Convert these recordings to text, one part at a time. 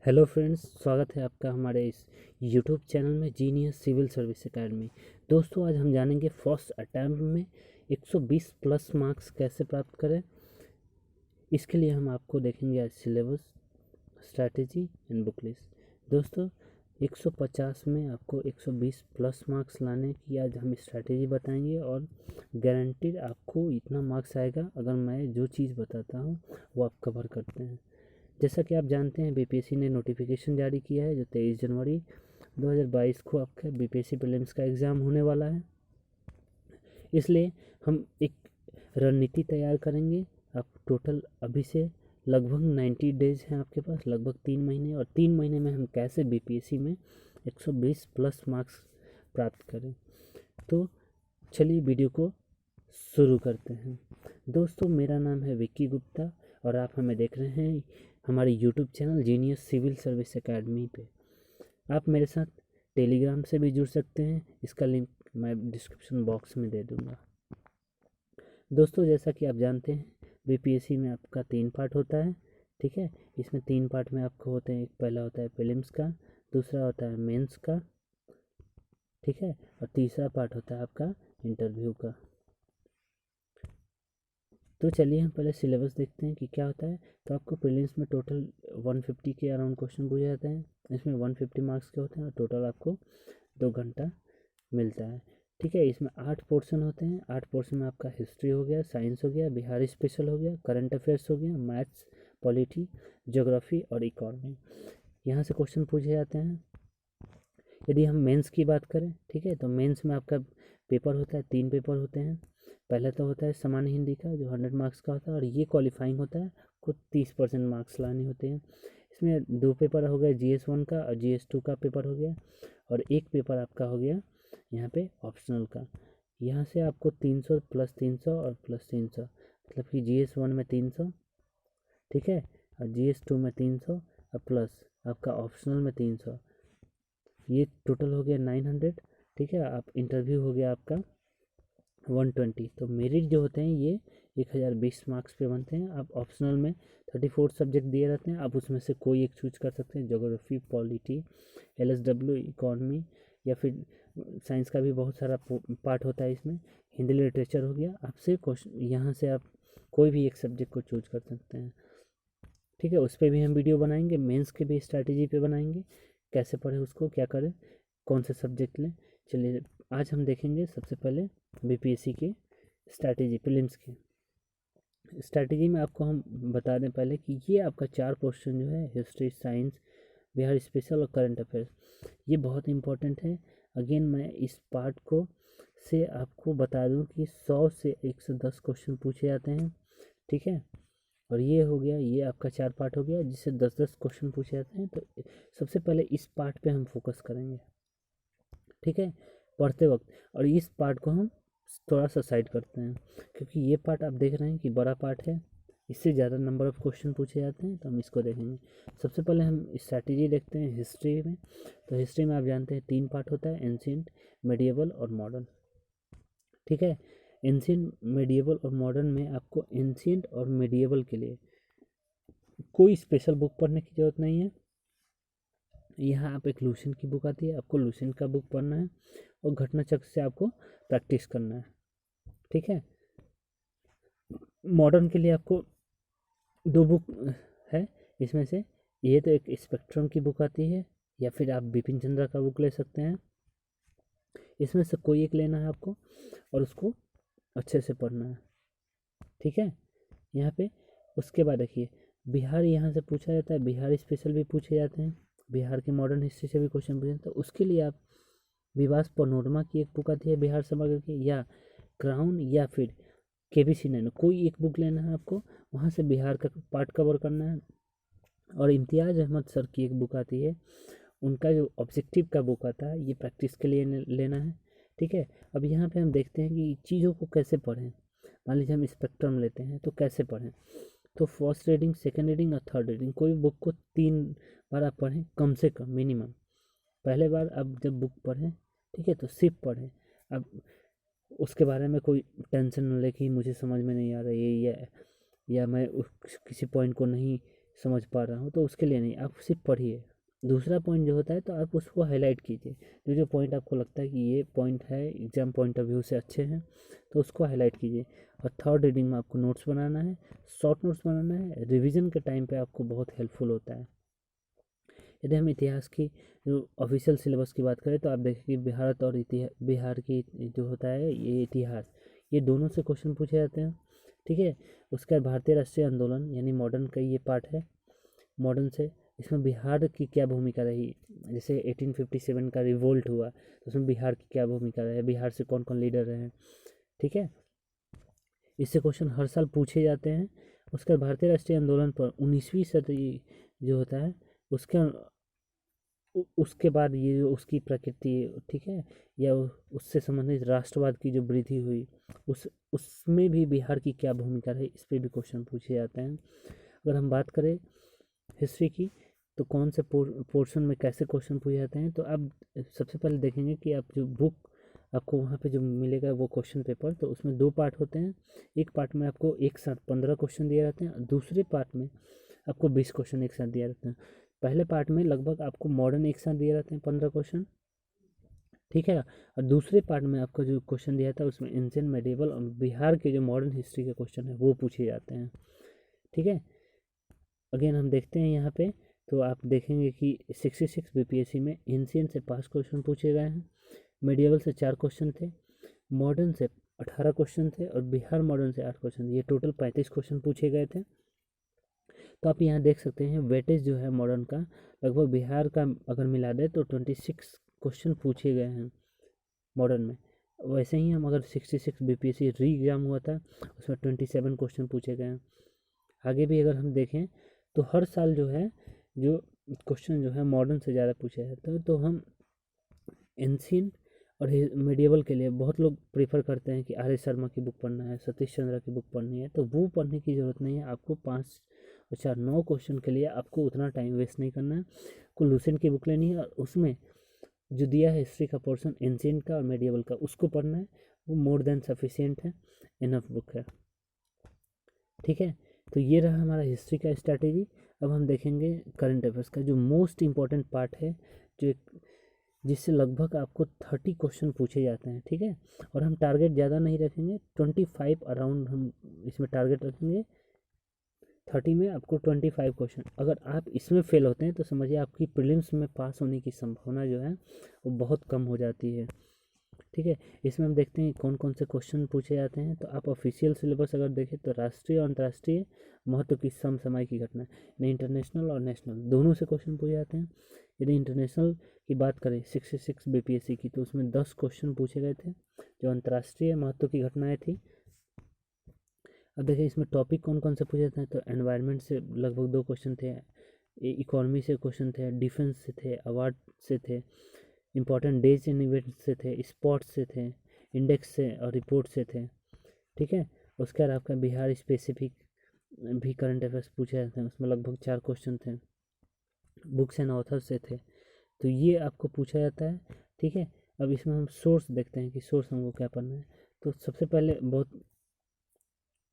Hello friends, स्वागत है आपका हमारे इस यूट्यूब चैनल में जीनियस सिविल सर्विस एकेडमी। दोस्तों, आज हम जानेंगे फर्स्ट अटैम्प्ट में 120 प्लस मार्क्स कैसे प्राप्त करें। इसके लिए हम आपको देखेंगे आज syllabus, strategy and book list. दोस्तों, 150 में आपको 120 प्लस मार्क्स लाने की आज हम स्ट्रैटेजी बताएंगे और गारंटीड आपको इतना मार्क्स आएगा अगर मैं जो चीज़ बताता हूँ वो आप कवर करते हैं। जैसा कि आप जानते हैं, बीपीएससी ने नोटिफिकेशन जारी किया है जो 23 जनवरी 2022 को आपका बीपीएससी प्रीलिम्स का एग्ज़ाम होने वाला है। इसलिए हम एक रणनीति तैयार करेंगे। आप टोटल अभी से लगभग 90 डेज हैं आपके पास, लगभग 3 महीने, और 3 महीने में हम कैसे बीपीएससी में 120 प्लस मार्क्स प्राप्त करें। तो चलिए वीडियो को शुरू करते हैं। दोस्तों, मेरा नाम है विक्की गुप्ता और आप हमें देख रहे हैं हमारे YouTube channel genius civil service academy पे। आप मेरे साथ टेलीग्राम से भी जुड़ सकते हैं, इसका लिंक मैं डिस्क्रिप्शन बॉक्स में दे दूँगा। दोस्तों, जैसा कि आप जानते हैं, बीपीएससी में आपका 3 पार्ट होता है। ठीक है, इसमें 3 पार्ट में आपको होते हैं। एक पहला होता है प्रीलिम्स का, दूसरा होता है मेंस का, ठीक है, और तीसरा पार्ट होता है आपका इंटरव्यू का। तो चलिए हम पहले सिलेबस देखते हैं कि क्या होता है। तो आपको प्रीलिम्स में टोटल 150 के अराउंड क्वेश्चन पूछे जाते हैं। इसमें 150 मार्क्स के होते हैं और टोटल आपको 2 घंटा मिलता है। ठीक है, इसमें 8 पोर्शन होते हैं। 8 पोर्शन में आपका हिस्ट्री हो गया, साइंस हो गया, बिहार स्पेशल हो गया, करंट अफेयर्स हो गया, मैथ्स, पॉलिटी, ज्योग्राफी और इकोनॉमी। यहाँ से क्वेश्चन पूछे जाते हैं। यदि हम मेंस की बात करें, ठीक है, तो मेंस में आपका पेपर होता है, 3 पेपर होते हैं। पहला तो होता है सामान्य हिंदी का जो 100 मार्क्स का होता है और ये क्वालिफाइंग होता है, कुछ 30% मार्क्स लाने होते हैं। इसमें 2 पेपर हो गए, GS1 का और GS2 का पेपर हो गया, और एक पेपर आपका हो गया यहाँ पे ऑप्शनल का। यहाँ से आपको 300 प्लस 300 और प्लस 300, मतलब कि GS1 में 300, ठीक है, और GS2 में 300 और प्लस आपका ऑप्शनल में 300, ये टोटल हो गया 900। ठीक है, आप इंटरव्यू हो गया आपका 120। तो मेरिट जो होते हैं ये 1020 मार्क्स पे बनते हैं। आप ऑप्शनल में 34 सब्जेक्ट दिए रहते हैं, आप उसमें से कोई एक चूज कर सकते हैं। ज्योग्राफी, पॉलिटी, LSW, इकोनॉमी, या फिर साइंस का भी बहुत सारा पार्ट होता है इसमें। हिंदी लिटरेचर हो गया। आपसे क्वेश्चन यहाँ से आप कोई भी एक सब्जेक्ट को चूज कर सकते हैं। ठीक है, उस पर भी हम वीडियो बनाएंगे। मेंस के भी स्ट्रैटेजी पे बनाएंगे, कैसे पढ़े उसको, क्या करें, कौन से सब्जेक्ट लें। चलिए, आज हम देखेंगे सबसे पहले बीपीएससी की स्ट्रैटेजी, प्रीलिम्स की स्ट्रैटेजी में आपको हम बता दें पहले कि ये आपका 4 क्वेश्चन जो है, हिस्ट्री, साइंस, बिहार स्पेशल और करंट अफेयर्स, ये बहुत इंपॉर्टेंट है। अगेन मैं इस पार्ट को से आपको बता दूं कि 100 से 110 क्वेश्चन पूछे जाते हैं। ठीक है, और ये हो गया, ये आपका 4 पार्ट हो गया जिससे 10-10 क्वेश्चन पूछे जाते हैं। तो सबसे पहले इस पार्ट पे हम फोकस करेंगे, ठीक है, पढ़ते वक्त। और इस पार्ट को हम थोड़ा सा साइड करते हैं, क्योंकि ये पार्ट आप देख रहे हैं कि बड़ा पार्ट है, इससे ज़्यादा नंबर ऑफ़ क्वेश्चन पूछे जाते हैं, तो हम इसको देखेंगे। सबसे पहले हम स्ट्रैटेजी देखते हैं हिस्ट्री में। तो हिस्ट्री में आप जानते हैं 3 पार्ट होता है, एंशिएंट, मेडिएवल और मॉडर्न। ठीक है, एंशिएंट, मेडिएवल और मॉडर्न में आपको एंशिएंट और मेडिएवल के लिए कोई स्पेशल बुक पढ़ने की ज़रूरत नहीं है। यहाँ आप एक लुसेंट की बुक आती है, आपको लुसेंट का बुक पढ़ना है और घटना चक्र से आपको प्रैक्टिस करना है। ठीक है, मॉडर्न के लिए आपको 2 बुक है इसमें से। ये तो एक स्पेक्ट्रम की बुक आती है, या फिर आप बिपिन चंद्रा का बुक ले सकते हैं। इसमें से कोई एक लेना है आपको और उसको अच्छे से पढ़ना है। ठीक है, यहाँ पे उसके बाद देखिए, बिहार यहाँ से पूछा जाता है, बिहार स्पेशल भी पूछे जाते हैं, बिहार की मॉडर्न हिस्ट्री से भी क्वेश्चन पूछे जाते हैं। तो उसके लिए आप विवास पनोरमा की एक बुक आती है बिहार समग्र की, या क्राउन, या फिर KBC नैनो, कोई एक बुक लेना है आपको, वहाँ से बिहार का पार्ट कवर करना है। और इम्तियाज़ अहमद सर की एक बुक आती है, उनका जो ऑब्जेक्टिव का बुक आता है, ये प्रैक्टिस के लिए लेना है। ठीक है, अब यहाँ पे हम देखते हैं कि चीज़ों को कैसे पढ़ें। मान लीजिए हम स्पेक्ट्रम लेते हैं, तो कैसे पढ़ें। तो फर्स्ट रीडिंग, सेकेंड रीडिंग और थर्ड रीडिंग, कोई बुक को 3 बार आप पढ़ें कम से कम, मिनिमम। पहले बार आप जब बुक पढ़ें, ठीक है, तो सिर्फ पढ़ें। अब उसके बारे में कोई टेंशन न ले कि मुझे समझ में नहीं आ रहा ये, या मैं किसी पॉइंट को नहीं समझ पा रहा हूँ, तो उसके लिए नहीं, आप सिर्फ पढ़िए। दूसरा पॉइंट जो होता है तो आप उसको हाईलाइट कीजिए, जो जो पॉइंट आपको लगता है कि ये पॉइंट है एग्जाम पॉइंट ऑफ व्यू से अच्छे हैं, तो उसको हाईलाइट कीजिए। और थर्ड रीडिंग में आपको नोट्स बनाना है, शॉर्ट नोट्स बनाना है, रिवीजन के टाइम पे आपको बहुत हेल्पफुल होता है। यदि हम इतिहास की जो ऑफिशियल सिलेबस की बात करें तो आप देखें कि भारत और बिहार की जो होता है ये इतिहास, ये दोनों से क्वेश्चन पूछे जाते हैं, ठीक है। उसके बाद भारतीय राष्ट्रीय आंदोलन यानी मॉडर्न का ये पार्ट है, मॉडर्न से इसमें बिहार की क्या भूमिका रही, जैसे 1857 का रिवोल्ट हुआ तो उसमें बिहार की क्या भूमिका रही, बिहार से कौन कौन लीडर रहे, ठीक है। इससे क्वेश्चन हर साल पूछे जाते हैं। उसके बाद भारतीय राष्ट्रीय आंदोलन पर 19वीं सदी जो होता है उसके उसके बाद ये जो उसकी प्रकृति, ठीक है, या उससे संबंधित राष्ट्रवाद की जो वृद्धि हुई उसमें भी बिहार की क्या भूमिका रही, इस पर भी क्वेश्चन पूछे जाते हैं। अगर हम बात करें हिस्ट्री की तो कौन से पोर्शन में कैसे क्वेश्चन पूछे जाते हैं, तो आप सबसे पहले देखेंगे कि आप जो बुक आपको वहाँ पे जो मिलेगा वो क्वेश्चन पेपर, तो उसमें 2 पार्ट होते हैं। एक पार्ट में आपको एक साथ 15 क्वेश्चन दिए जाते हैं और दूसरे पार्ट में आपको 20 क्वेश्चन एक साथ दिए जाते हैं। पहले पार्ट में लगभग आपको मॉडर्न एक साथ दिए जाते हैं 15 क्वेश्चन, ठीक है। और दूसरे पार्ट में आपको जो क्वेश्चन दिया था उसमें एंशिएंट मेडिएवल और बिहार के जो मॉडर्न हिस्ट्री के क्वेश्चन है वो पूछे जाते हैं, ठीक है। अगेन हम देखते हैं यहाँ पे, तो आप देखेंगे कि 66 बीपीएससी में एंशिएंट से 5 क्वेश्चन पूछे गए हैं, मेडिएवल से 4 क्वेश्चन थे, मॉडर्न से 18 क्वेश्चन थे और बिहार मॉडर्न से 8 क्वेश्चन, ये टोटल 35 क्वेश्चन पूछे गए थे। तो आप यहाँ देख सकते हैं वेटेज जो है मॉडर्न का लगभग बिहार का अगर मिला दे तो 26 क्वेश्चन पूछे गए हैं मॉडर्न में। वैसे ही हम अगर 66 बीपीएससी री एग्ज़ाम हुआ था उसमें 27 क्वेश्चन पूछे गए हैं। आगे भी अगर हम देखें तो हर साल जो है जो क्वेश्चन जो है मॉडर्न से ज़्यादा पूछे जाते हैं। तो हम एंशिएंट और मेडिएवल के लिए बहुत लोग प्रेफर करते हैं कि आर एस शर्मा की बुक पढ़ना है, सतीश चंद्रा की बुक पढ़नी है, तो वो पढ़ने की ज़रूरत नहीं है। आपको 5 और 4 9 क्वेश्चन के लिए आपको उतना टाइम वेस्ट नहीं करना है। आपको लूसेंट की बुक लेनी है और उसमें जो दिया है हिस्ट्री का पोर्शन एंशिएंट का और मेडिएवल का उसको पढ़ना है, वो मोर देन सफिशिएंट है, इनफ बुक है, ठीक है। तो ये रहा हमारा हिस्ट्री का स्ट्रैटेजी। अब हम देखेंगे करंट अफेयर्स का जो मोस्ट इम्पॉर्टेंट पार्ट है, जो जिससे लगभग आपको 30 क्वेश्चन पूछे जाते हैं, ठीक है। और हम टारगेट ज़्यादा नहीं रखेंगे, 25 अराउंड हम इसमें टारगेट रखेंगे। 30 में आपको 25 क्वेश्चन, अगर आप इसमें फेल होते हैं तो समझिए आपकी प्रीलिम्स में पास होने की संभावना जो है वो बहुत कम हो जाती है, ठीक है। इसमें हम देखते हैं कौन कौन से क्वेश्चन पूछे जाते हैं। तो आप ऑफिशियल सिलेबस अगर देखें तो राष्ट्रीय और अंतर्राष्ट्रीय महत्व की समसामयिक की घटना यानी इंटरनेशनल और नेशनल दोनों से क्वेश्चन पूछे जाते हैं। यदि इंटरनेशनल की बात करें 66 बीपीएससी की तो उसमें 10 क्वेश्चन पूछे गए थे जो अंतर्राष्ट्रीय महत्व की घटनाएं थी। अब देखिए इसमें टॉपिक कौन कौन से पूछे जाते हैं, तो एनवायरनमेंट से लगभग 2 क्वेश्चन थे, इकोनॉमी से क्वेश्चन थे, डिफेंस से थे, अवार्ड से थे, इम्पॉर्टेंट डेज एंड इवेंट से थे, स्पोर्ट्स से थे, इंडेक्स से और रिपोर्ट से थे, ठीक है। उसके बाद आपका बिहार स्पेसिफिक भी करंट अफेयर्स पूछे जाते हैं, उसमें लगभग 4 क्वेश्चन थे, बुक्स एंड ऑथर से थे, तो ये आपको पूछा जाता है, ठीक है। अब इसमें हम सोर्स देखते हैं कि सोर्स हमको क्या पढ़ना है। तो सबसे पहले बहुत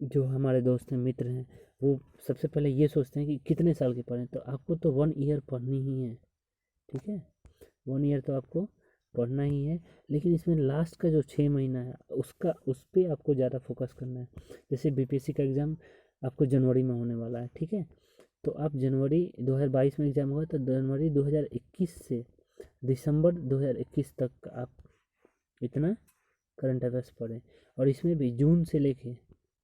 जो हमारे दोस्त हैं मित्र हैं वो सबसे पहले ये सोचते हैं कि कितने साल के पढ़ें, तो आपको तो 1 ईयर पढ़नी ही है, ठीक है। 1 ईयर तो आपको पढ़ना ही है, लेकिन इसमें लास्ट का जो 6 महीना है उसका उस पर आपको ज़्यादा फोकस करना है। जैसे बीपीएससी का एग्ज़ाम आपको जनवरी में होने वाला है, ठीक है। तो आप जनवरी 2022 में एग्ज़ाम होगा तो जनवरी 2021 से दिसंबर 2021 तक आप इतना करंट अफेयर्स पढ़ें, और इसमें भी जून से लेके,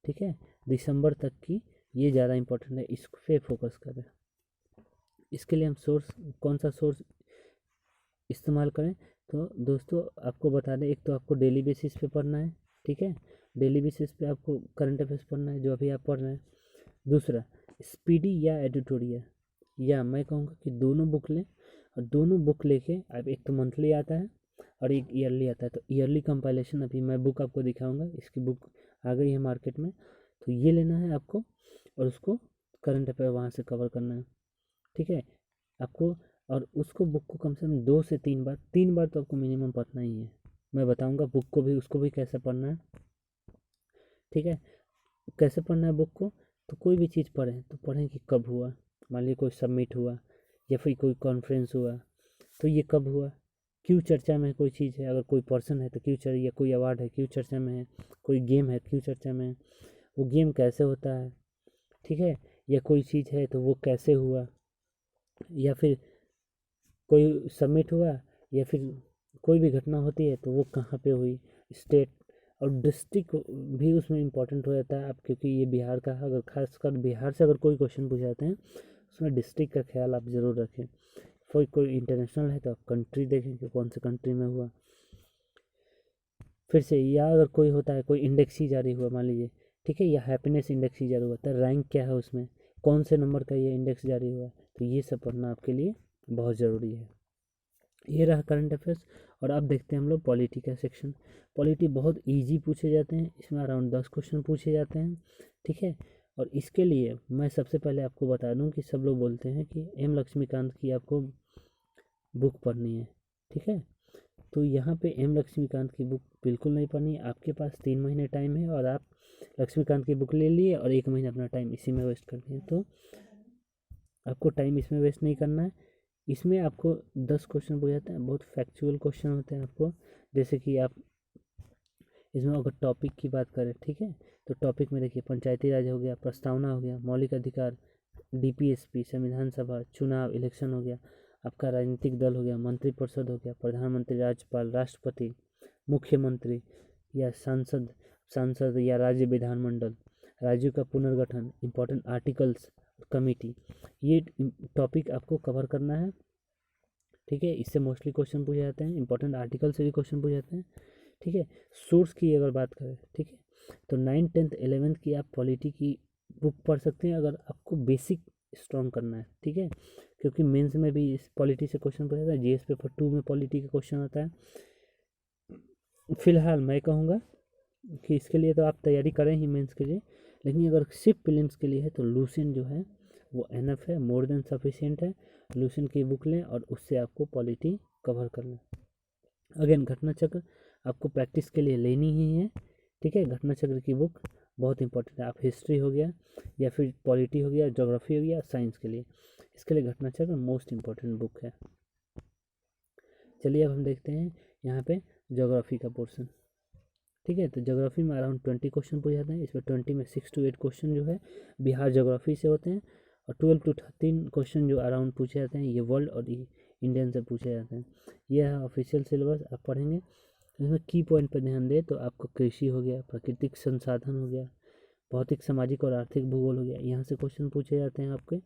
ठीक है, दिसंबर तक की ये ज़्यादा इंपॉर्टेंट है, इस पे फोकस करें। इसके लिए हम सोर्स कौन सा सोर्स इस्तेमाल करें, तो दोस्तों आपको बता दें, एक तो आपको डेली बेसिस पे पढ़ना है, ठीक है, डेली बेसिस पे आपको करंट अफेयर्स पढ़ना है जो अभी आप पढ़ रहे हैं। दूसरा स्पीडी या एडिटोरियल, या मैं कहूँगा कि दोनों बुक लें, और दोनों बुक लेके अब एक तो मंथली आता है और एक ईयरली आता है, तो ईयरली कंपाइलेशन अभी मैं बुक आपको दिखाऊंगा, इसकी बुक आ गई है मार्केट में, तो ये लेना है आपको और उसको करंट अफेयर वहाँ से कवर करना है, ठीक है आपको। और उसको बुक को कम से कम 2 से 3 बार तो आपको मिनिमम पढ़ना ही है। मैं बताऊंगा बुक को भी उसको भी कैसे पढ़ना है, ठीक है। कैसे पढ़ना है बुक को, तो कोई भी चीज़ पढ़ें तो पढ़ें कि कब हुआ, मान लीजिए कोई सबमिट हुआ या फिर कोई कॉन्फ्रेंस हुआ, तो ये कब हुआ, क्यों चर्चा में है कोई चीज़ है, अगर कोई पर्सन है तो क्यों चर्चा, या कोई अवार्ड है क्यों चर्चा में है, कोई गेम है क्यों चर्चा में है, वो गेम कैसे होता है, ठीक है, या कोई चीज़ है तो वो कैसे हुआ, या फिर कोई सबमिट हुआ, या फिर कोई भी घटना होती है तो वो कहाँ पे हुई, स्टेट और डिस्ट्रिक्ट भी उसमें इम्पोर्टेंट हो जाता है आप, क्योंकि ये बिहार का, अगर खासकर बिहार से अगर कोई क्वेश्चन पूछ जाते हैं उसमें डिस्ट्रिक्ट का ख्याल आप ज़रूर रखें। कोई इंटरनेशनल है तो आप कंट्री देखें कि कौन से कंट्री में हुआ। फिर से, या अगर कोई होता है, कोई इंडेक्स ही जारी हुआ मान लीजिए, ठीक है, या हैप्पीनेस इंडेक्स ही जारी हुआ, तो रैंक क्या है उसमें, कौन से नंबर का ये इंडेक्स जारी हुआ, तो ये सब पढ़ना आपके लिए बहुत ज़रूरी है। ये रहा करंट अफेयर्स। और अब देखते हैं हम लोग पॉलिटी का सेक्शन। पॉलिटी बहुत इजी पूछे जाते हैं, इसमें अराउंड 10 क्वेश्चन पूछे जाते हैं, ठीक है। और इसके लिए मैं सबसे पहले आपको बता दूं कि सब लोग बोलते हैं कि एम लक्ष्मीकांत की आपको बुक पढ़नी है, ठीक है। तो यहाँ पे एम लक्ष्मीकांत की बुक बिल्कुल नहीं पढ़नी है, आपके पास 3 महीने टाइम है और आप लक्ष्मीकांत की बुक ले लिए और 1 महीना अपना टाइम इसी में वेस्ट कर दिए, तो आपको टाइम इसमें वेस्ट नहीं करना है। इसमें आपको 10 क्वेश्चन पूछ जाते हैं, बहुत फैक्चुअल क्वेश्चन होते हैं आपको, जैसे कि आप इसमें अगर टॉपिक की बात करें, ठीक है, तो टॉपिक में देखिए पंचायती राज हो गया, प्रस्तावना हो गया, मौलिक अधिकार, डीपीएसपी, संविधान सभा, चुनाव इलेक्शन हो गया, आपका राजनीतिक दल हो गया, मंत्रिपरिषद हो गया, प्रधानमंत्री, राज्यपाल, राष्ट्रपति, मुख्यमंत्री या सांसद, सांसद या राज्य विधानमंडल, राज्यों का पुनर्गठन, इंपॉर्टेंट आर्टिकल्स, कमेटी, ये टॉपिक आपको कवर करना है, ठीक है। इससे मोस्टली क्वेश्चन पूछे जाते हैं, इंपॉर्टेंट आर्टिकल से भी क्वेश्चन पूछे जाते हैं, ठीक है। सोर्स की अगर बात करें, ठीक है, तो 9th 10th 11th की आप पॉलिटी की बुक पढ़ सकते हैं अगर आपको बेसिक स्ट्रॉन्ग करना है, ठीक है, क्योंकि मेंस में भी इस पॉलिटी से क्वेश्चन पूछा जाता है, जीएस पेपर 2 में पॉलिटी का क्वेश्चन आता है। फिलहाल मैं कहूँगा कि इसके लिए तो आप तैयारी करें ही मेंस के लिए, लेकिन अगर सिर्फ प्रीलिम्स के लिए है तो लूसेंट जो है वो एनफ है, मोर देन सफिशिएंट है। लूसेंट की बुक लें और उससे आपको पॉलिटी कवर कर लें। अगेन घटना चक्र आपको प्रैक्टिस के लिए लेनी ही है, ठीक है। घटना चक्र की बुक बहुत इंपॉर्टेंट है, आप हिस्ट्री हो गया या फिर पॉलिटी हो गया, ज्योग्राफी हो गया, साइंस के लिए, इसके लिए घटना चक्र मोस्ट इंपॉर्टेंट बुक है। चलिए अब हम देखते हैं यहाँ पे ज्योग्राफी का पोर्शन, ठीक है। तो ज्योग्राफी में अराउंड 20 क्वेश्चन पूछे जाते हैं, इसमें 20 में 6 to 8 क्वेश्चन जो है बिहार ज्योग्राफी से होते हैं, और 12 to 13 क्वेश्चन जो अराउंड पूछे जाते हैं ये वर्ल्ड और इंडियन से पूछे जाते हैं। यह है ऑफिशियल सिलेबस, आप पढ़ेंगे। इसमें की पॉइंट पर ध्यान दें तो आपको कृषि हो गया, प्राकृतिक संसाधन हो गया, भौतिक सामाजिक और आर्थिक भूगोल हो गया, यहाँ से क्वेश्चन पूछे जाते हैं आपके।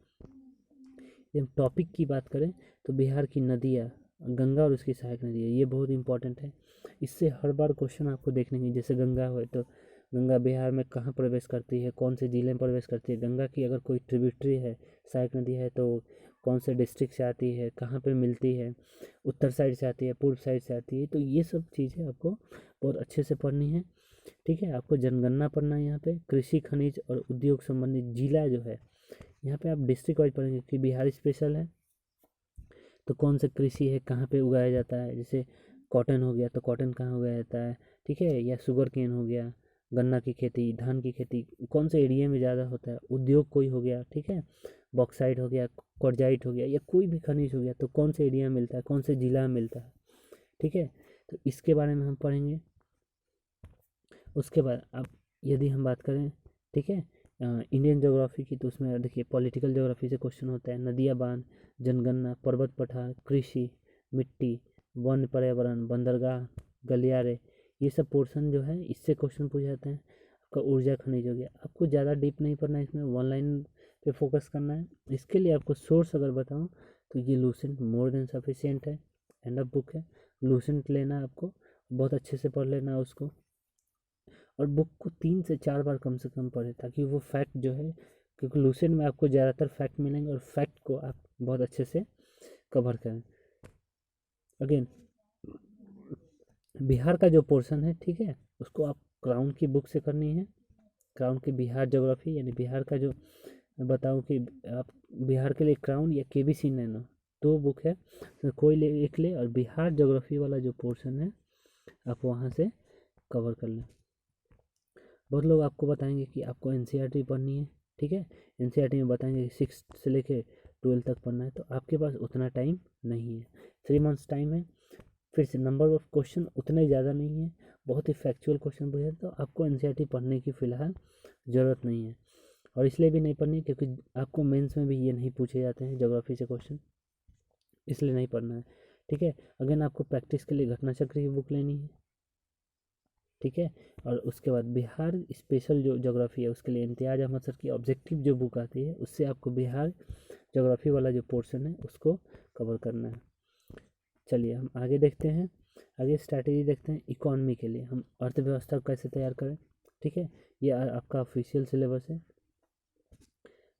जब टॉपिक की बात करें तो बिहार की नदियाँ, गंगा और उसकी सहायक नदियाँ, ये बहुत इंपॉर्टेंट है, इससे हर बार क्वेश्चन आपको देखने की, जैसे गंगा हो तो गंगा बिहार में कहाँ प्रवेश करती है, कौन से जिले में प्रवेश करती है, गंगा की अगर कोई ट्रिब्यूटरी है, सहायक नदी है तो कौन से डिस्ट्रिक्ट से आती है, कहाँ पे मिलती है, उत्तर साइड से आती है, पूर्व साइड से आती है, तो ये सब चीज़ें आपको बहुत अच्छे से पढ़नी है, ठीक है। आपको जनगणना पढ़ना है, यहाँ पे कृषि, खनिज और उद्योग संबंधित जिला जो है, यहाँ पे आप डिस्ट्रिक्ट वाइज पढ़ेंगे कि बिहार स्पेशल है तो कौन सा कृषि है, कहाँ पे उगाया जाता है, जैसे कॉटन हो गया तो कॉटन कहाँ उगाया जाता है, ठीक है, या शुगर केन हो गया, गन्ना की खेती, धान की खेती कौन से एरिया में ज़्यादा होता है, उद्योग कोई हो गया, ठीक है, बॉक्साइट हो गया, क्वार्जाइट हो गया, या कोई भी खनिज हो गया तो कौन से एरिया में मिलता है, कौन से जिला में मिलता है, ठीक है। तो इसके बारे में हम पढ़ेंगे। उसके बाद अब यदि हम बात करें, ठीक है, इंडियन ज्योग्राफी की, तो उसमें देखिए पॉलिटिकल ज्योग्राफी से क्वेश्चन होता है, नदियाँ, बांध, जनगणना, पर्वत पठार, कृषि, मिट्टी, वन पर्यावरण, बंदरगाह, गलियारे, ये सब पोर्शन जो है इससे क्वेश्चन पूछे जाते हैं। आपका ऊर्जा खनिज हो गया, आपको ज़्यादा डीप नहीं पढ़ना है, इसमें वन लाइन पे फोकस करना है। इसके लिए आपको सोर्स अगर बताऊँ तो ये लूसेंट मोर देन सफिशिएंट है, एंड ऑफ बुक है। लूसेंट लेना है आपको, बहुत अच्छे से पढ़ लेना है उसको, और बुक को 3 से 4 बार कम से कम पढ़ें, ताकि वो फैक्ट जो है, क्योंकि लूसेंट में आपको ज़्यादातर फैक्ट मिलेंगे और फैक्ट को आप बहुत अच्छे से कवर करें। अगेन बिहार का जो पोर्शन है, ठीक है, उसको आप क्राउन की बुक से करनी है। क्राउन की बिहार ज्योग्राफी, यानी बिहार का जो, मैं बताऊँ कि आप बिहार के लिए क्राउन या केबीसी नैनो, 2 बुक है, तो कोई ले एक ले, और बिहार ज्योग्राफी वाला जो पोर्शन है आप वहाँ से कवर कर लें। बहुत लोग आपको बताएंगे कि आपको एनसीईआरटी पढ़नी है, ठीक है। एनसीईआरटी में बताएंगे कि 6 से लेके 12 तक पढ़ना है, तो आपके पास उतना टाइम नहीं है। 3 मंथ्स टाइम है। फिर से नंबर ऑफ क्वेश्चन उतने ज़्यादा नहीं है, बहुत ही फैक्चुअल क्वेश्चन पूछे, तो आपको एनसीईआरटी पढ़ने की फ़िलहाल ज़रूरत नहीं है। और इसलिए भी नहीं पढ़नी क्योंकि आपको मेंस में भी ये नहीं पूछे जाते हैं ज्योग्राफी से क्वेश्चन, इसलिए नहीं पढ़ना है। ठीक है। अगेन आपको प्रैक्टिस के लिए घटना चक्र की बुक लेनी है। ठीक है। और उसके बाद बिहार स्पेशल जो ज्योग्राफी है उसके लिए इम्तियाज़ अहमद सर की ऑब्जेक्टिव जो बुक आती है, उससे आपको बिहार ज्योग्राफी वाला जो पोर्शन है उसको कवर करना है। चलिए हम आगे देखते हैं। आगे स्ट्रैटेजी देखते हैं इकोनॉमी के लिए हम अर्थव्यवस्था को कैसे तैयार करें। ठीक है। ये आपका ऑफिशियल सिलेबस है।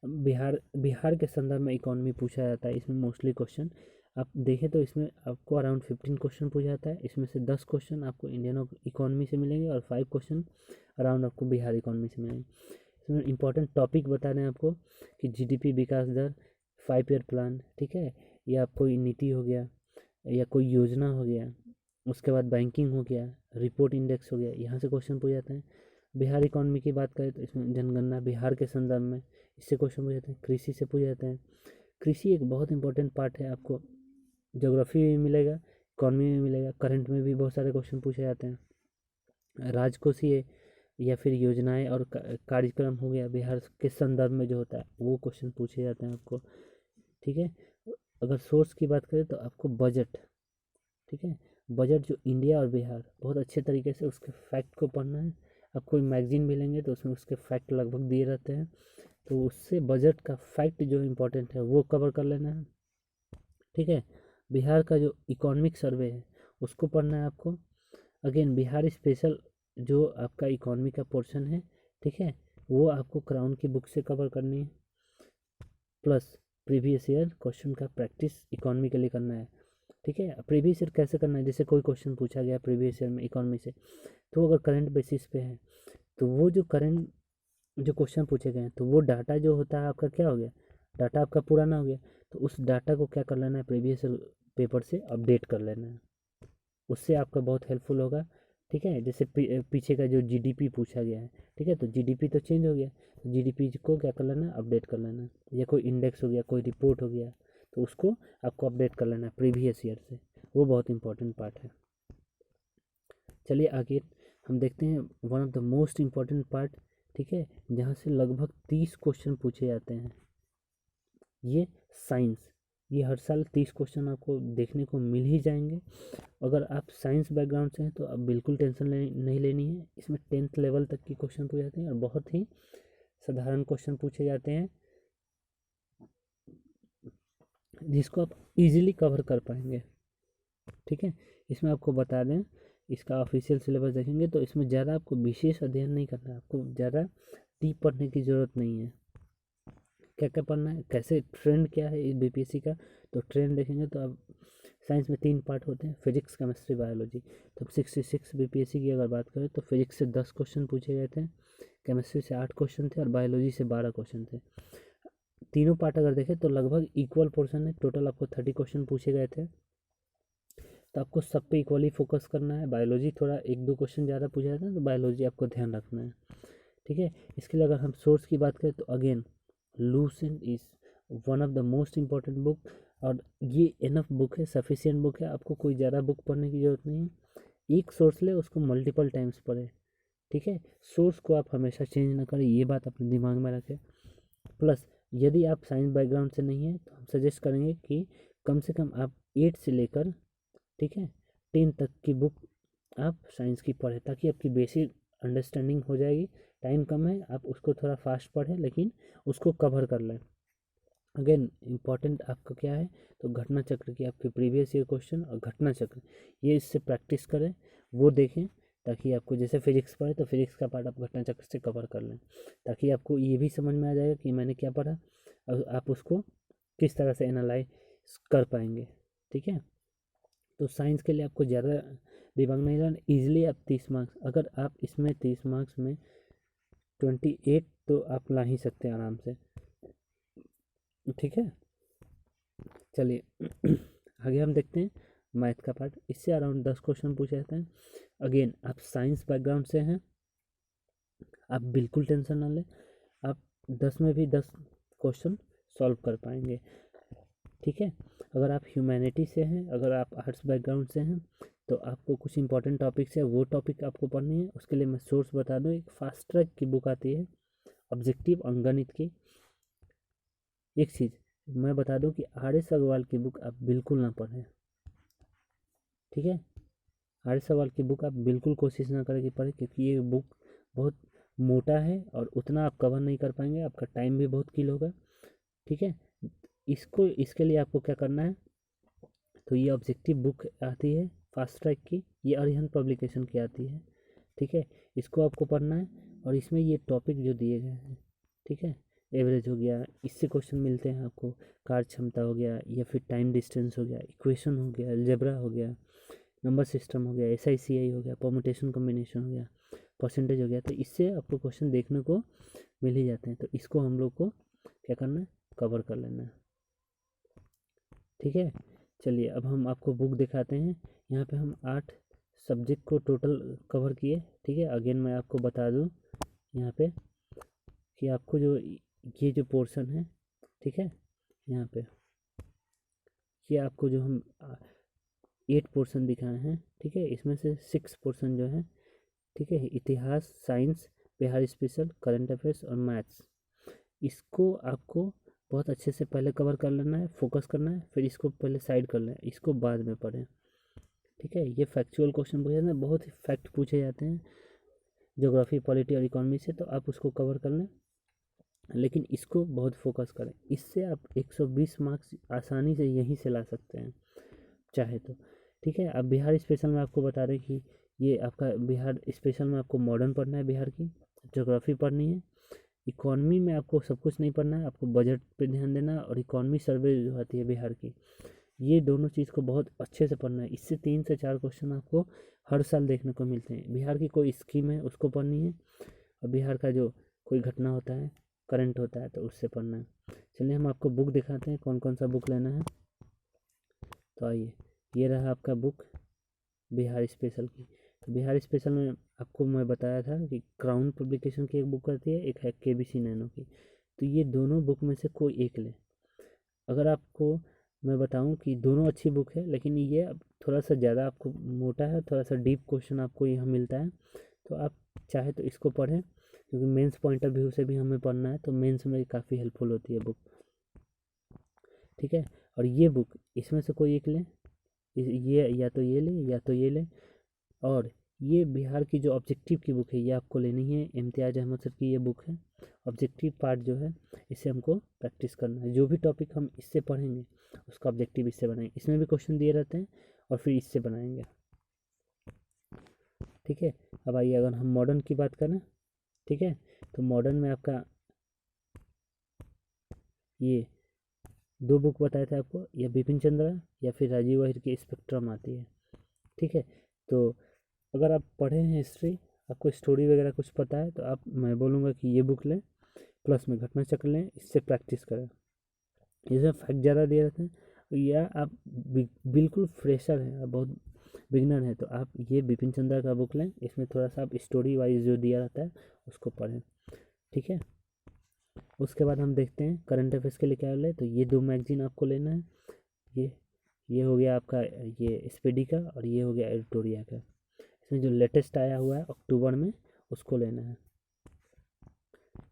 बिहार के संदर्भ में इकोनॉमी पूछा जाता है, इसमें मोस्टली क्वेश्चन आप देखें तो इसमें आपको अराउंड 15 क्वेश्चन पूछा जाता है। इसमें से 10 क्वेश्चन आपको इंडियन इकोनॉमी से मिलेंगे और 5 क्वेश्चन अराउंड आपको बिहार इकोनॉमी से मिलेंगे। इसमें इंपॉर्टेंट टॉपिक बता रहे हैं आपको कि जीडीपी विकास दर, 5 ईयर प्लान, ठीक है, या कोई नीति हो गया या कोई योजना हो गया, उसके बाद बैंकिंग हो गया, रिपोर्ट इंडेक्स हो गया, यहाँ से क्वेश्चन पूछ जाते हैं। बिहार इकोनॉमी की बात करें तो इसमें जनगणना बिहार के संदर्भ में, इससे क्वेश्चन पूछ जाते हैं। कृषि से पूछ जाते हैं। कृषि एक बहुत इंपॉर्टेंट पार्ट है, आपको ज्योग्राफी में मिलेगा, इकोनॉमी में मिलेगा, करंट में भी बहुत सारे क्वेश्चन पूछे जाते हैं। राजकोषीय या फिर योजनाएं और कार्यक्रम हो गया बिहार के संदर्भ में जो होता है वो क्वेश्चन पूछे जाते हैं आपको। ठीक है। अगर सोर्स की बात करें तो आपको बजट, ठीक है, बजट जो इंडिया और बिहार, बहुत अच्छे तरीके से उसके फैक्ट को पढ़ना है। आपको मैगजीन मिलेंगे तो उसमें उसके फैक्ट लगभग दिए रहते हैं, तो उससे बजट का फैक्ट जो इम्पोर्टेंट है वो कवर कर लेना है। ठीक है। बिहार का जो इकोनॉमिक सर्वे है उसको पढ़ना है आपको। अगेन बिहार स्पेशल जो आपका इकोनॉमी का पोर्शन है, ठीक है, वो आपको क्राउन की बुक से कवर करनी है। प्लस प्रीवियस ईयर क्वेश्चन का प्रैक्टिस इकोनॉमी के लिए करना है। ठीक है। प्रीवियस ईयर कैसे करना है, जैसे कोई क्वेश्चन पूछा गया प्रीवियस ईयर में इकोनॉमी से, तो अगर करंट बेसिस पे है तो वो जो करंट जो क्वेश्चन पूछे गए हैं तो वो डाटा जो होता है आपका क्या हो गया, डाटा आपका पुराना हो गया, तो उस डाटा को क्या कर लेना है, प्रीवियस पेपर से अपडेट कर लेना है, उससे आपका बहुत हेल्पफुल होगा। ठीक है। जैसे पीछे का जो जीडीपी पूछा गया है, ठीक है, तो जीडीपी तो चेंज हो गया, तो जीडीपी को क्या कर लेना है, अपडेट कर लेना है। या कोई इंडेक्स हो गया, कोई रिपोर्ट हो गया, तो उसको आपको अपडेट कर लेना है प्रीवियस ईयर से, वो बहुत इंपॉर्टेंट पार्ट है। चलिए आगे हम देखते हैं one of the most important part, ठीक है, जहाँ से लगभग 30 क्वेश्चन पूछे जाते हैं, ये साइंस। ये हर साल 30 क्वेश्चन आपको देखने को मिल ही जाएंगे। अगर आप साइंस बैकग्राउंड से हैं तो आप बिल्कुल टेंशन नहीं लेनी है। इसमें 10th लेवल तक की क्वेश्चन पूछे जाते हैं और बहुत ही साधारण क्वेश्चन पूछे जाते हैं जिसको आप इजीली कवर कर पाएंगे। ठीक है। इसमें आपको बता दें, इसका ऑफिशियल सिलेबस देखेंगे तो इसमें ज़्यादा आपको विशेष अध्ययन नहीं करना है, आपको ज़्यादा डीप पढ़ने की ज़रूरत नहीं है। क्या क्या पढ़ना है, कैसे ट्रेंड क्या है इस बीपीएससी का, तो ट्रेंड देखेंगे तो आप साइंस में 3 पार्ट होते हैं, फिजिक्स, केमिस्ट्री, बायोलॉजी। तो 66 बीपीएससी की अगर बात करें तो फिजिक्स से 10 क्वेश्चन पूछे गए थे, केमिस्ट्री से 8 क्वेश्चन थे और बायोलॉजी से 12 क्वेश्चन थे। तीनों पार्ट अगर देखें तो लगभग इक्वल पोर्शन है, टोटल आपको 30 क्वेश्चन पूछे गए थे, तो आपको सब पे इक्वली फोकस करना है। बायोलॉजी थोड़ा 1-2 क्वेश्चन ज़्यादा पूछा जाता है तो बायोलॉजी आपको ध्यान रखना है। ठीक है। इसके लिए अगर हम सोर्स की बात करें तो again Lucent is one of the most important book, और ये इनफ बुक है, सफिशियंट बुक है, आपको कोई ज़्यादा बुक पढ़ने की ज़रूरत नहीं है। एक सोर्स ले, उसको मल्टीपल टाइम्स पढ़े। ठीक है। सोर्स को आप हमेशा चेंज ना करें, ये बात अपने दिमाग में रखें। प्लस यदि आप साइंस बैकग्राउंड से नहीं है तो हम सजेस्ट करेंगे कि कम से कम आप 8 से लेकर, ठीक है, 10 तक की बुक आप साइंस की पढ़ें, ताकि आपकी बेसिक अंडरस्टैंडिंग हो जाएगी। टाइम कम है, आप उसको थोड़ा फास्ट पढ़ें लेकिन उसको कवर कर लें। अगेन इम्पॉर्टेंट आपका क्या है, तो घटना चक्र की आपके प्रीवियस ईयर क्वेश्चन और घटना चक्र, ये इससे प्रैक्टिस करें, वो देखें, ताकि आपको जैसे फिजिक्स पढ़े तो फिजिक्स का पार्ट आप घटना चक्र से कवर कर लें, ताकि आपको ये भी समझ में आ जाएगा कि मैंने क्या पढ़ा और आप उसको किस तरह से एनालाइज कर पाएंगे। ठीक है। तो साइंस के लिए आपको ज़्यादा दिमाग नहीं लगाना, ईजिली आप 30 मार्क्स, अगर आप इसमें 30 मार्क्स में 28 तो आप ला ही सकते हैं आराम से। ठीक है। चलिए आगे हम देखते हैं मैथ का पार्ट, इससे अराउंड 10 क्वेश्चन पूछे जाते हैं। अगेन आप साइंस बैकग्राउंड से हैं, आप बिल्कुल टेंशन ना लें, आप 10 में भी 10 क्वेश्चन सॉल्व कर पाएंगे। ठीक है, अगर आप ह्यूमैनिटी से हैं, अगर आप आर्ट्स बैकग्राउंड से हैं, तो आपको कुछ इंपॉर्टेंट टॉपिक्स है वो टॉपिक आपको पढ़नी है। उसके लिए मैं सोर्स बता दूं, एक फास्ट ट्रैक की बुक आती है ऑब्जेक्टिव अंकगणित की। एक चीज़ मैं बता दूं कि आर.एस. अग्रवाल की बुक आप बिल्कुल ना पढ़ें। ठीक है, आर.एस. अग्रवाल की बुक आप बिल्कुल कोशिश ना करें कि पढ़ें, क्योंकि ये बुक बहुत मोटा है और उतना आप कवर नहीं कर पाएंगे, आपका टाइम भी बहुत किल होगा। ठीक है, इसके लिए आपको क्या करना है, तो ये ऑब्जेक्टिव बुक आती है फास्ट ट्रैक की, ये अरिहंत पब्लिकेशन की आती है। ठीक है, इसको आपको पढ़ना है और इसमें ये टॉपिक जो दिए गए हैं, ठीक है, एवरेज हो गया, इससे क्वेश्चन मिलते हैं आपको, कार्य क्षमता हो गया, या फिर टाइम डिस्टेंस हो गया, इक्वेशन हो गया, अलजेब्रा हो गया, नंबर सिस्टम हो गया, SICI हो गया, परमुटेशन कॉम्बिनेशन हो गया, परसेंटेज हो गया, तो इससे आपको क्वेश्चन देखने को मिल ही जाते हैं। तो इसको हम लोग को क्या करना है, कवर कर लेना है। ठीक है, चलिए अब हम आपको बुक दिखाते हैं। यहाँ पे हम 8 सब्जेक्ट को टोटल कवर किए। ठीक है, अगेन मैं आपको बता दूँ यहाँ पे कि आपको जो ये जो पोर्शन है, ठीक है, यहाँ पे ये आपको जो हम 8 पोर्शन दिखाए हैं, ठीक है, इसमें से 6 पोर्शन जो है, ठीक है, इतिहास, science, Bihar special, current affairs और मैथ्स, इसको आपको बहुत अच्छे से पहले कवर कर लेना है, फोकस करना है, फिर इसको पहले साइड कर लें, इसको बाद में पढ़ें। ठीक है, ये फैक्चुअल क्वेश्चन पूछे जाते हैं, बहुत ही फैक्ट पूछे जाते हैं ज्योग्राफी, पॉलिटी और इकोनॉमी से, तो आप उसको कवर कर लें, लेकिन इसको बहुत फोकस करें। इससे आप 120 मार्क्स आसानी से यहीं से ला सकते हैं चाहे तो। ठीक है, अब बिहार स्पेशल में आपको बता रहे कि ये आपका बिहार स्पेशल में आपको मॉडर्न पढ़ना है, बिहार की ज्योग्राफी पढ़नी है, इकोनॉमी में आपको सब कुछ नहीं पढ़ना है, आपको बजट पे ध्यान देना है, और इकोनॉमी सर्वे जो आती है बिहार की, ये दोनों चीज़ को बहुत अच्छे से पढ़ना है। इससे 3 से 4 क्वेश्चन आपको हर साल देखने को मिलते हैं। बिहार की कोई स्कीम है उसको पढ़नी है, और बिहार का जो कोई घटना होता है, करंट होता है, तो उससे पढ़ना है। चलिए हम आपको बुक दिखाते हैं, कौन कौन सा बुक लेना है। तो आइए, ये रहा आपका बुक बिहार स्पेशल की। तो बिहार स्पेशल में आपको मैं बताया था कि क्राउन पब्लिकेशन की एक बुक आती है, एक है KBC नैनो की। तो ये दोनों बुक में से कोई एक लें। अगर आपको मैं बताऊं कि दोनों अच्छी बुक है, लेकिन ये अब थोड़ा सा ज़्यादा आपको मोटा है, थोड़ा सा डीप क्वेश्चन आपको यहाँ मिलता है, तो आप चाहे तो इसको पढ़ें, क्योंकि मेंस पॉइंट ऑफ व्यू से भी हमें पढ़ना है, तो मेंस में काफ़ी हेल्पफुल होती है बुक। ठीक है, और ये बुक इसमें से कोई एक लें, ये या तो ये लें या तो ये लें। और ये बिहार की जो ऑब्जेक्टिव की बुक है, ये आपको लेनी है, इम्तियाज़ अहमद सर की ये बुक है। ऑब्जेक्टिव पार्ट जो है, इसे हमको प्रैक्टिस करना है, जो भी टॉपिक हम इससे पढ़ेंगे उसका ऑब्जेक्टिव इससे बनाएंगे, इसमें भी क्वेश्चन दिए रहते हैं और फिर इससे बनाएंगे। ठीक है, अब आइए अगर हम मॉडर्न की बात करें, ठीक है, तो मॉडर्न में आपका ये 2 बुक बताए थे आपको, या बिपिन चंद्रा या फिर राजीव अहिर की स्पेक्ट्रम आती है। ठीक है, तो अगर आप पढ़े हैं हिस्ट्री, आपको स्टोरी वगैरह कुछ पता है, तो आप मैं बोलूँगा कि ये बुक लें, प्लस में घटना चक्र लें, इससे प्रैक्टिस करें। इसमें फैक्ट ज़्यादा दिए रहते हैं, या आप बिल्कुल फ्रेशर हैं, आप बहुत बिगनर हैं, तो आप ये बिपिन चंद्रा का बुक लें, इसमें थोड़ा सा आप स्टोरी वाइज जो दिया रहता है उसको पढ़ें। ठीक है, उसके बाद हम देखते हैं करंट अफेयर्स के लिए क्या ले, तो ये 2 मैगजीन आपको लेना है। ये ये हो गया आपका ये स्पीडी का, और ये हो गया एडिटोरिया का। इसमें जो लेटेस्ट आया हुआ है अक्टूबर में, उसको लेना है।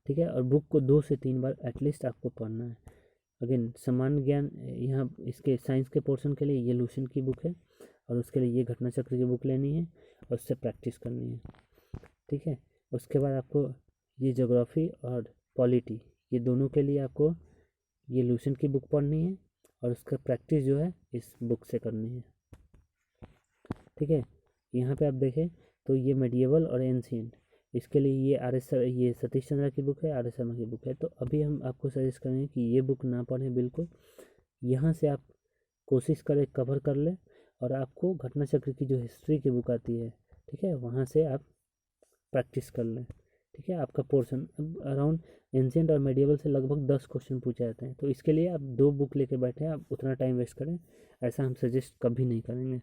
ठीक है, और बुक को 2 से 3 बार एटलीस्ट आपको पढ़ना है। अगेन सामान्य ज्ञान, यहाँ इसके साइंस के पोर्शन के लिए ये लूसेंट की बुक है, और उसके लिए ये घटना चक्र की बुक लेनी है और उससे प्रैक्टिस करनी है। ठीक है, उसके बाद आपको ये ज्योग्राफी और पॉलिटी, ये दोनों के लिए आपको ये लूसेंट की बुक पढ़नी है, और उसका प्रैक्टिस जो है इस बुक से करनी है। ठीक है, यहाँ पे आप देखें तो ये मेडिएवल और एंशिएंट, इसके लिए ये सतीश चंद्रा की बुक है, RS शर्मा की बुक है। तो अभी हम आपको सजेस्ट करेंगे कि ये बुक ना पढ़ें बिल्कुल, यहाँ से आप कोशिश करें कवर कर लें, और आपको घटना चक्र की जो हिस्ट्री की बुक आती है, ठीक है, वहाँ से आप प्रैक्टिस कर लें। ठीक है, आपका पोर्शन अराउंड एंशिएंट और मेडिएवल से लगभग 10 क्वेश्चन पूछे जाते हैं, तो इसके लिए आप 2 बुक लेके बैठे, आप उतना टाइम वेस्ट करें, ऐसा हम सजेस्ट कभी नहीं करेंगे।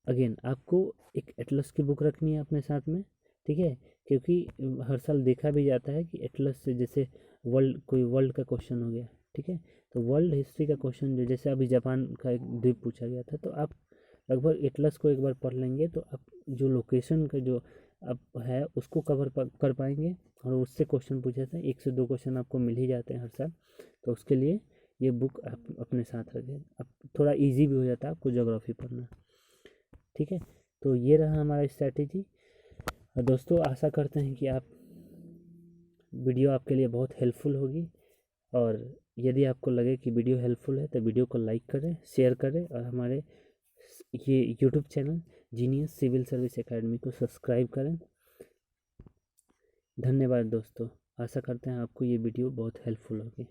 अगेन आपको एक एटलस की बुक रखनी है अपने साथ में, ठीक है, क्योंकि हर साल देखा भी जाता है कि एटलस से जैसे वर्ल्ड का क्वेश्चन हो गया, ठीक है, तो वर्ल्ड हिस्ट्री का क्वेश्चन जो जैसे अभी जापान का एक द्वीप पूछा गया था, तो आप लगभग एटलस को एक बार पढ़ लेंगे तो आप जो लोकेशन का जो अब है उसको कर पाएंगे, और उससे क्वेश्चन पूछे थे, 1 से 2 क्वेश्चन आपको मिल ही जाते हैं हर साल। तो उसके लिए ये बुक आप अपने साथ रखें, अब थोड़ा इजी भी हो जाता है आपको ज्योग्राफी पढ़ना। ठीक है, तो ये रहा हमारा स्ट्रैटेजी। और दोस्तों आशा करते हैं कि आप वीडियो आपके लिए बहुत हेल्पफुल होगी, और यदि आपको लगे कि वीडियो हेल्पफुल है तो वीडियो को लाइक करें, शेयर करें, और हमारे ये YouTube channel genius civil service academy को सब्सक्राइब करें। धन्यवाद दोस्तों, आशा करते हैं आपको ये वीडियो बहुत हेल्पफुल होगी।